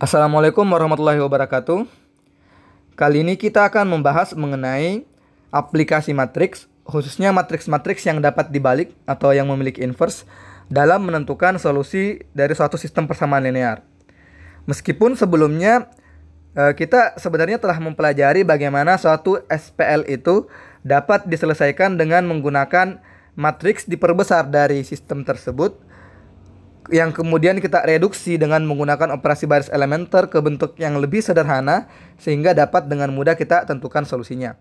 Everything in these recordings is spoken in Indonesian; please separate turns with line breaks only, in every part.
Assalamualaikum warahmatullahi wabarakatuh. Kali ini kita akan membahas mengenai aplikasi matriks, khususnya matriks-matriks yang dapat dibalik atau yang memiliki inverse dalam menentukan solusi dari suatu sistem persamaan linear. Meskipun sebelumnya kita sebenarnya telah mempelajari bagaimana suatu SPL itu dapat diselesaikan dengan menggunakan matriks diperbesar dari sistem tersebut, yang kemudian kita reduksi dengan menggunakan operasi baris elementer ke bentuk yang lebih sederhana sehingga dapat dengan mudah kita tentukan solusinya.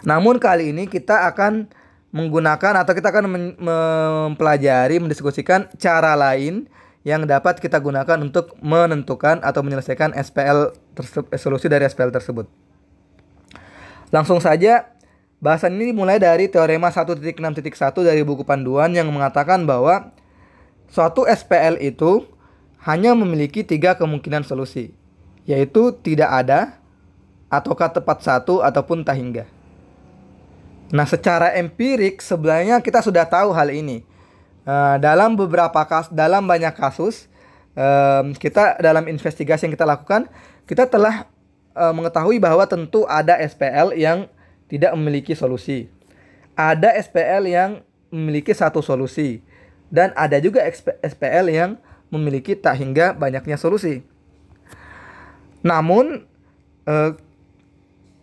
Namun kali ini kita akan menggunakan atau kita akan mempelajari, mendiskusikan cara lain yang dapat kita gunakan untuk menentukan atau menyelesaikan solusi dari SPL tersebut. Langsung saja, bahasan ini dimulai dari teorema 1.6.1 dari buku panduan yang mengatakan bahwa suatu SPL itu hanya memiliki 3 kemungkinan solusi, yaitu tidak ada, ataukah tepat satu, ataupun tak hingga. Nah, secara empirik sebenarnya kita sudah tahu hal ini. Dalam banyak kasus, kita dalam investigasi yang kita lakukan, kita telah mengetahui bahwa tentu ada SPL yang tidak memiliki solusi. Ada SPL yang memiliki satu solusi. Dan ada juga SPL yang memiliki tak hingga banyaknya solusi. Namun,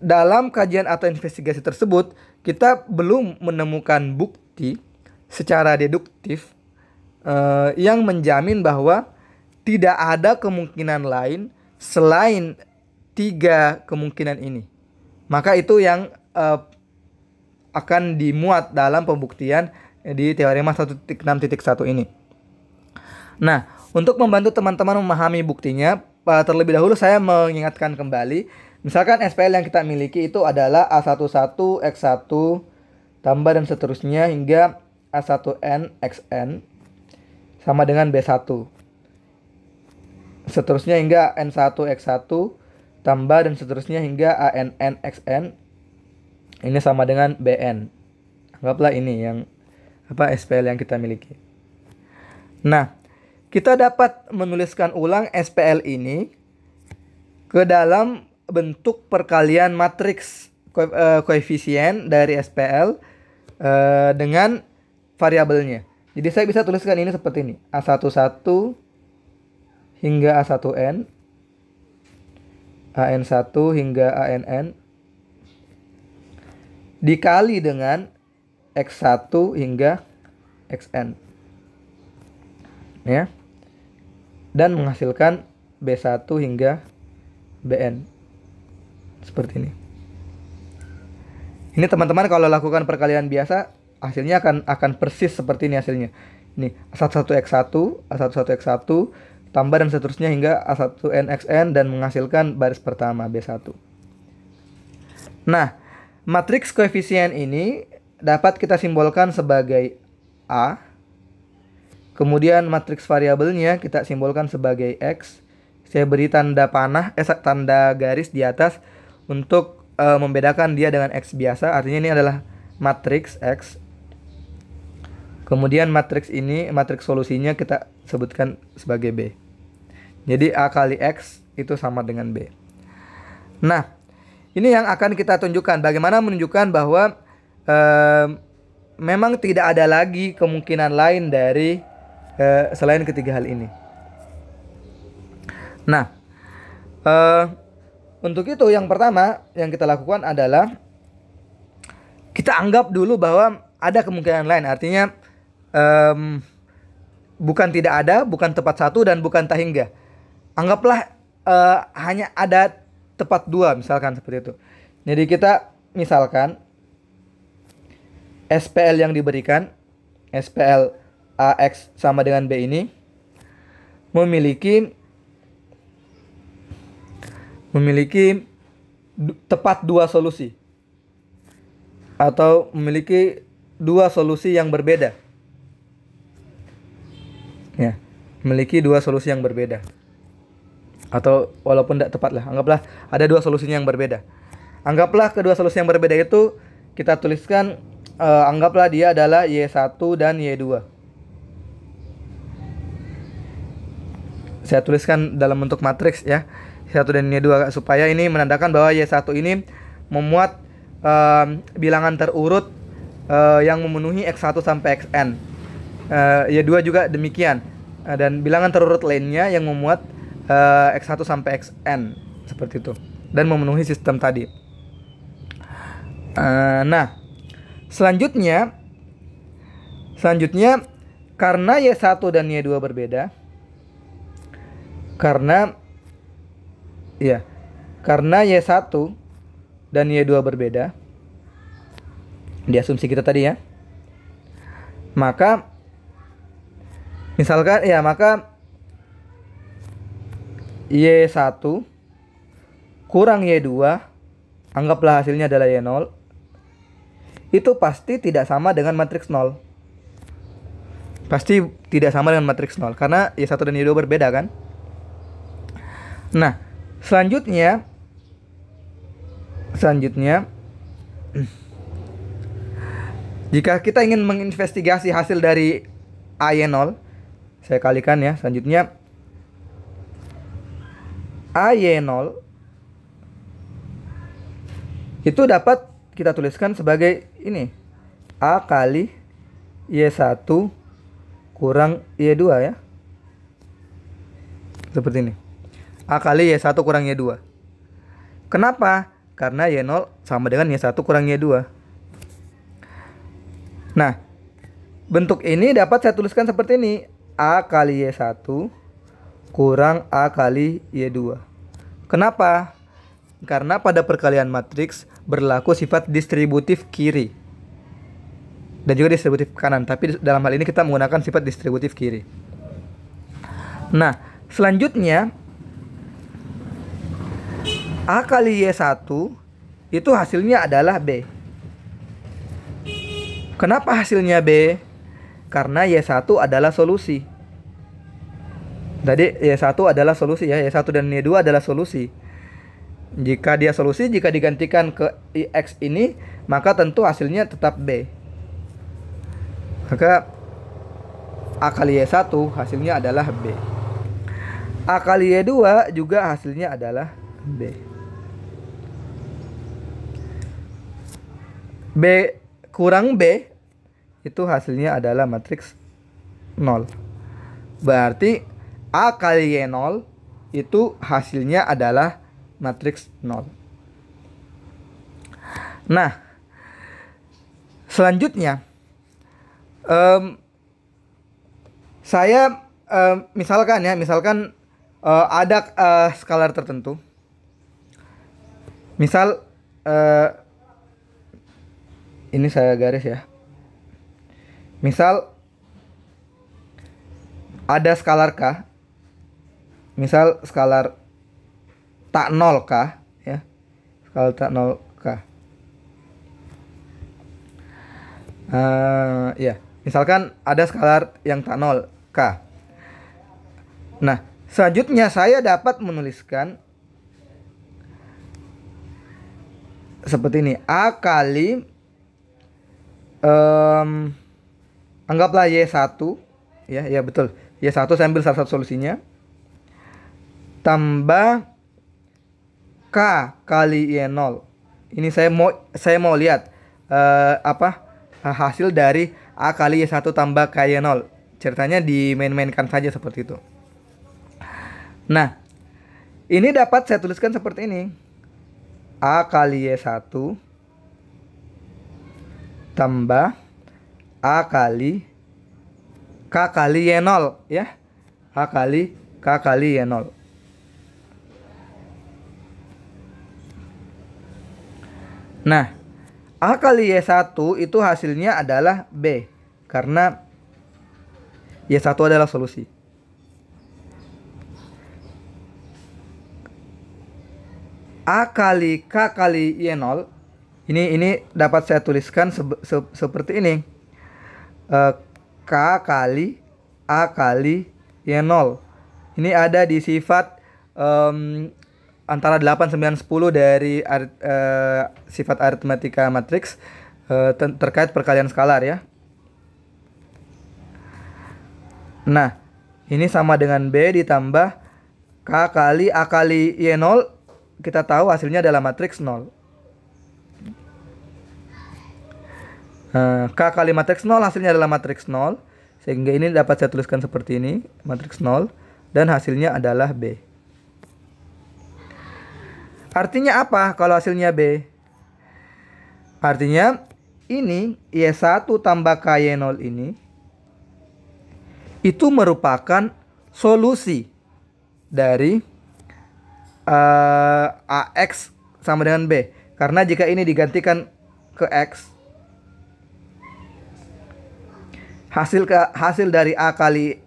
dalam kajian atau investigasi tersebut, kita belum menemukan bukti secara deduktif yang menjamin bahwa tidak ada kemungkinan lain selain 3 kemungkinan ini. Maka itu yang akan dimuat dalam pembuktian di teorema 1.6.1 ini. Nah, untuk membantu teman-teman memahami buktinya, terlebih dahulu saya mengingatkan kembali, misalkan SPL yang kita miliki itu adalah A11, X1, tambah dan seterusnya hingga A1N, XN sama dengan B1. Seterusnya hingga N1, X1, tambah dan seterusnya hingga ANN, XN. Ini sama dengan BN. Anggaplah ini yang SPL yang kita miliki. Nah, kita dapat menuliskan ulang SPL ini ke dalam bentuk perkalian matriks koefisien dari SPL dengan variabelnya. Jadi saya bisa tuliskan ini seperti ini. A11 hingga A1N, AN1 hingga ANN, dikali dengan X1 hingga XN, ya, dan menghasilkan B1 hingga BN seperti ini. Ini teman-teman kalau lakukan perkalian biasa, hasilnya akan persis seperti ini hasilnya. Ini A11X1, A11X1 tambah dan seterusnya hingga A1NXN dan menghasilkan baris pertama B1. Nah, matriks koefisien ini dapat kita simbolkan sebagai A. Kemudian matriks variabelnya kita simbolkan sebagai X. Saya beri tanda panah, tanda garis di atas untuk membedakan dia dengan X biasa. Artinya ini adalah matriks X. Kemudian matriks ini, matriks solusinya kita sebutkan sebagai B. Jadi A kali X itu sama dengan B. Nah, ini yang akan kita tunjukkan. Bagaimana menunjukkan bahwa memang tidak ada lagi kemungkinan lain dari selain ketiga hal ini. Nah, untuk itu yang pertama yang kita lakukan adalah kita anggap dulu bahwa ada kemungkinan lain. Artinya bukan tidak ada, bukan tepat satu, dan bukan tak hingga. Anggaplah hanya ada tepat 2 misalkan seperti itu. Jadi kita misalkan SPL yang diberikan, SPL AX sama dengan B ini memiliki tepat 2 solusi atau memiliki 2 solusi yang berbeda. Ya, memiliki 2 solusi yang berbeda. Atau walaupun tidak tepat lah, anggaplah ada 2 solusinya yang berbeda. Anggaplah kedua solusi yang berbeda itu kita tuliskan, anggaplah dia adalah Y1 dan Y2. Saya tuliskan dalam bentuk matriks ya, Y1 dan Y2, supaya ini menandakan bahwa Y1 ini memuat bilangan terurut yang memenuhi X1 sampai Xn. Y2 juga demikian, dan bilangan terurut lainnya yang memuat X1 sampai Xn, seperti itu, dan memenuhi sistem tadi. Nah, selanjutnya karena Y1 dan Y2 berbeda, karena Y1 dan Y2 berbeda di asumsi kita tadi ya, maka misalkan maka Y1 kurang Y2, anggaplah hasilnya adalah Y0, itu pasti tidak sama dengan matriks 0. Pasti tidak sama dengan matriks 0 karena Y1 dan Y2 berbeda kan. Nah, selanjutnya jika kita ingin menginvestigasi hasil dari AY0, saya kalikan ya. Selanjutnya AY0 itu dapat kita tuliskan sebagai ini, A kali Y1 kurang Y2 ya. Seperti ini. A kali Y1 kurang Y2. Kenapa? Karena Y0 sama dengan Y1 kurang Y2. Nah, bentuk ini dapat saya tuliskan seperti ini. A kali Y1 kurang A kali Y2. Kenapa? Karena pada perkalian matriks berlaku sifat distributif kiri dan juga distributif kanan, tapi dalam hal ini kita menggunakan sifat distributif kiri. Nah, selanjutnya A kali Y1 itu hasilnya adalah B. Kenapa hasilnya B? Karena Y1 adalah solusi. Tadi Y1 adalah solusi ya, Y1 dan Y2 adalah solusi. Jika dia solusi, jika digantikan ke X ini, maka tentu hasilnya tetap B. Maka A kali Y1 hasilnya adalah B. A kali Y2 juga hasilnya adalah B. B kurang B itu hasilnya adalah matriks 0. Berarti A kali Y0 itu hasilnya adalah matriks 0. Nah, selanjutnya saya misalkan ada skalar tertentu. Misal ini saya garis ya. Misal ada skalar K. Misal skalar tak 0K ya. Skalar tak 0K. Misalkan ada skalar yang tak 0K. Nah, selanjutnya saya dapat menuliskan seperti ini. A kali anggaplah Y1 ya betul. Y1 saya ambil salah satu solusinya. Tambah K kali Y0. Ini saya mau lihat hasil dari A kali Y1 tambah K Y0. Ceritanya dimain-mainkan saja seperti itu. Nah, ini dapat saya tuliskan seperti ini. A kali Y1 tambah A kali K kali Y0 ya. A kali K kali Y0. Nah, A kali Y1 itu hasilnya adalah B, karena Y1 adalah solusi. A kali K kali Y0 ini dapat saya tuliskan seperti ini. K kali A kali Y0. Ini ada di sifat antara 8, 9, 10 dari sifat aritmatika matriks terkait perkalian skalar ya. Nah, ini sama dengan B ditambah K kali A kali Y0, kita tahu hasilnya adalah matriks 0. K kali matriks 0 hasilnya adalah matriks 0. Sehingga ini dapat saya tuliskan seperti ini, matriks 0. Dan hasilnya adalah B. Artinya apa kalau hasilnya B? Artinya ini Y1 tambah KY0 ini itu merupakan solusi dari AX sama dengan B. Karena jika ini digantikan ke X, hasil dari A kali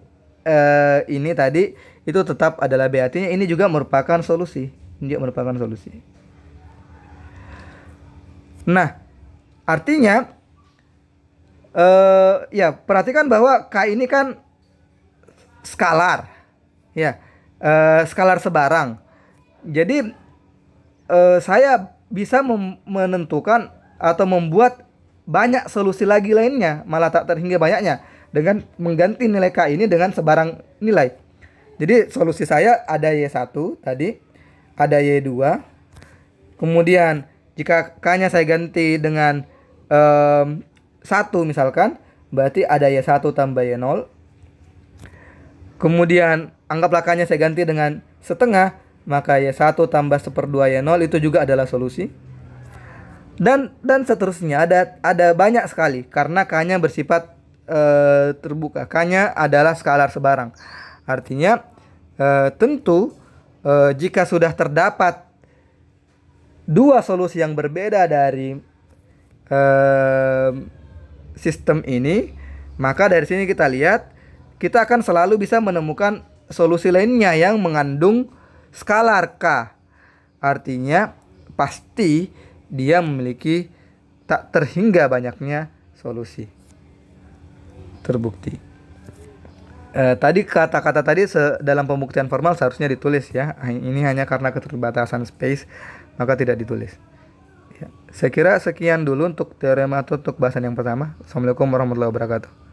ini tadi itu tetap adalah B. Artinya ini juga merupakan solusi. Ini juga merupakan solusi. Nah, artinya ya perhatikan bahwa K ini kan skalar, ya, skalar sebarang. Jadi saya bisa menentukan atau membuat banyak solusi lagi lainnya, malah tak terhingga banyaknya, dengan mengganti nilai K ini dengan sebarang nilai. Jadi solusi saya ada Y1 tadi, ada Y2. Kemudian jika K-nya saya ganti dengan 1 misalkan, berarti ada Y1 tambah Y0. Kemudian anggaplah K-nya saya ganti dengan setengah, maka Y1 tambah 1/2 Y0 itu juga adalah solusi. Dan seterusnya, ada banyak sekali karena K-nya bersifat terbuka. K-nya adalah skalar sebarang. Artinya tentu jika sudah terdapat dua solusi yang berbeda dari sistem ini, maka dari sini kita lihat kita akan selalu bisa menemukan solusi lainnya yang mengandung skalar K. Artinya pasti dia memiliki tak terhingga banyaknya solusi. Terbukti. Tadi kata-kata tadi dalam pembuktian formal seharusnya ditulis ya. Ini hanya karena keterbatasan space maka tidak ditulis. Ya, saya kira sekian dulu untuk teorema atau untuk bahasan yang pertama. Assalamualaikum warahmatullahi wabarakatuh.